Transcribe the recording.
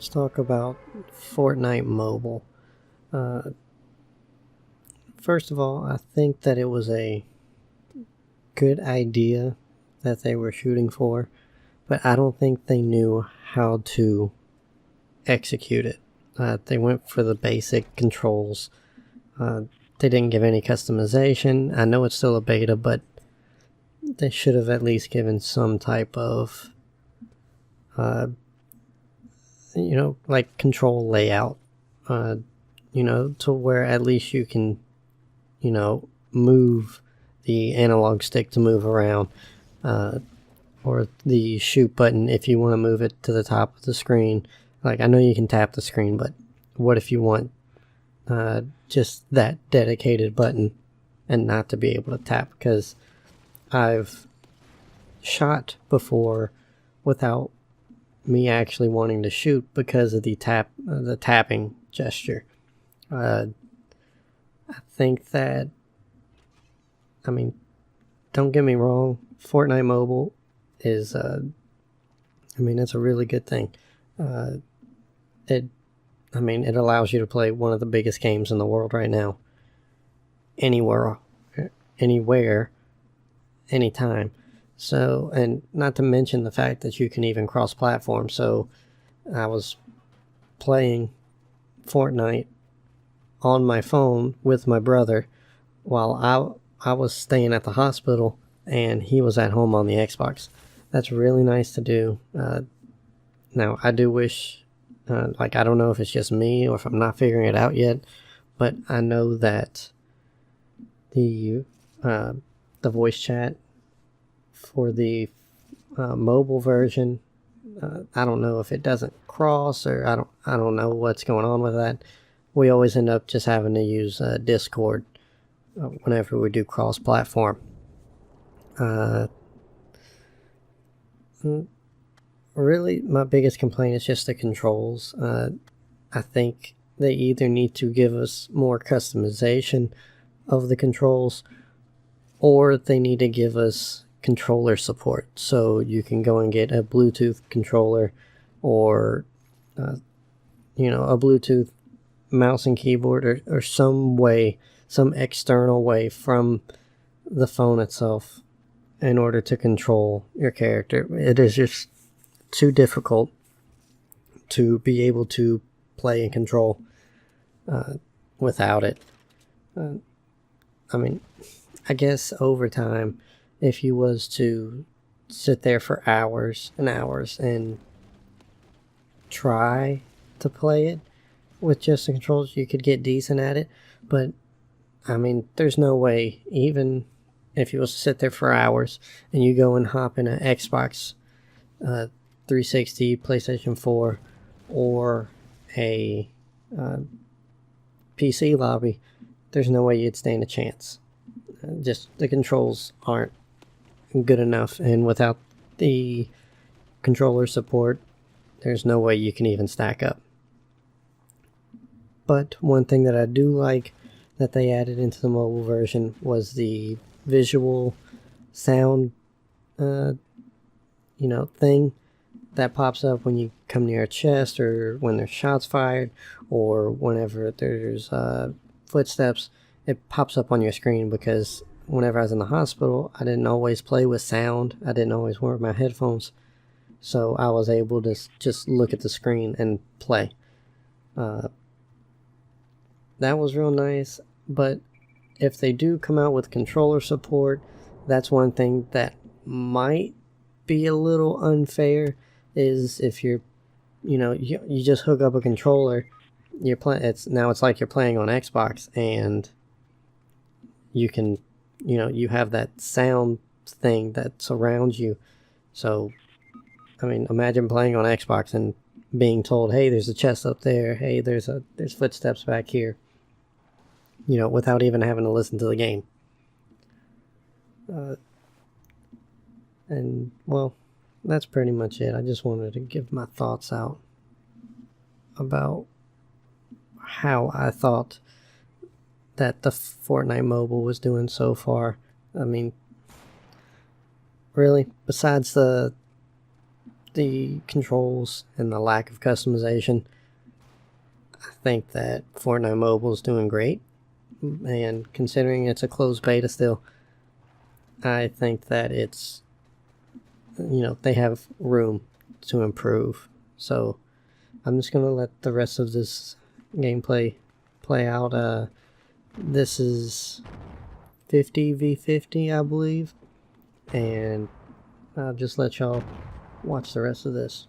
let's talk about Fortnite Mobile. First of all, I think that it was a good idea that they were shooting for, but I don't think they knew how to execute it. They went for the basic controls. They didn't give any customization. I know it's still a beta, but they should have at least given some type of like control layout, to where at least you can, move the analog stick to move around, or the shoot button if you want to move it to the top of the screen. Like, I know you can tap the screen, but what if you want just that dedicated button and not to be able to tap? Because I've shot before without me actually wanting to shoot because of the tapping gesture. I think that, don't get me wrong, Fortnite Mobile is, it's a really good thing. It allows you to play one of the biggest games in the world right now, anywhere, anytime. So, and not to mention the fact that you can even cross-platform. So, I was playing Fortnite on my phone with my brother while I was staying at the hospital and he was at home on the Xbox. That's really nice to do. Now, I do wish, I don't know if it's just me or if I'm not figuring it out yet, but I know that the voice chat for the mobile version, I don't know if it doesn't cross, or I don't know what's going on with that. We always end up just having to use Discord whenever we do cross-platform. Really, my biggest complaint is just the controls. I think they either need to give us more customization of the controls, or they need to give us controller support, so you can go and get a Bluetooth controller, or a Bluetooth mouse and keyboard, or some external way from the phone itself in order to control your character. It is just too difficult to be able to play and control without it. I guess over time, if you was to sit there for hours and hours and try to play it with just the controls, you could get decent at it. But there's no way, even if you was to sit there for hours and you go and hop in an Xbox 360, PlayStation 4, or a PC lobby, there's no way you'd stand a chance. Just the controls aren't good enough, and without the controller support, there's no way you can even stack up. But one thing that I do like that they added into the mobile version was the visual sound thing that pops up when you come near a chest, or when there's shots fired, or whenever there's footsteps. It pops up on your screen, because whenever I was in the hospital, I didn't always play with sound. I didn't always wear my headphones, so I was able to just look at the screen and play. That was real nice. But if they do come out with controller support, that's one thing that might be a little unfair, is if you're, you just hook up a controller, it's like you're playing on Xbox, and you can, you have that sound thing that surrounds you. So, imagine playing on Xbox and being told, hey, there's a chest up there, hey, there's footsteps back here, without even having to listen to the game. And, well, that's pretty much it. I just wanted to give my thoughts out about how I thought that the Fortnite Mobile was doing so far. Really, besides the the controls and the lack of customization, I think that Fortnite Mobile is doing great. And considering it's a closed beta still, I think that it's, they have room to improve. So I'm just going to let the rest of this gameplay play out. This is 50v50, I believe. And I'll just let y'all watch the rest of this.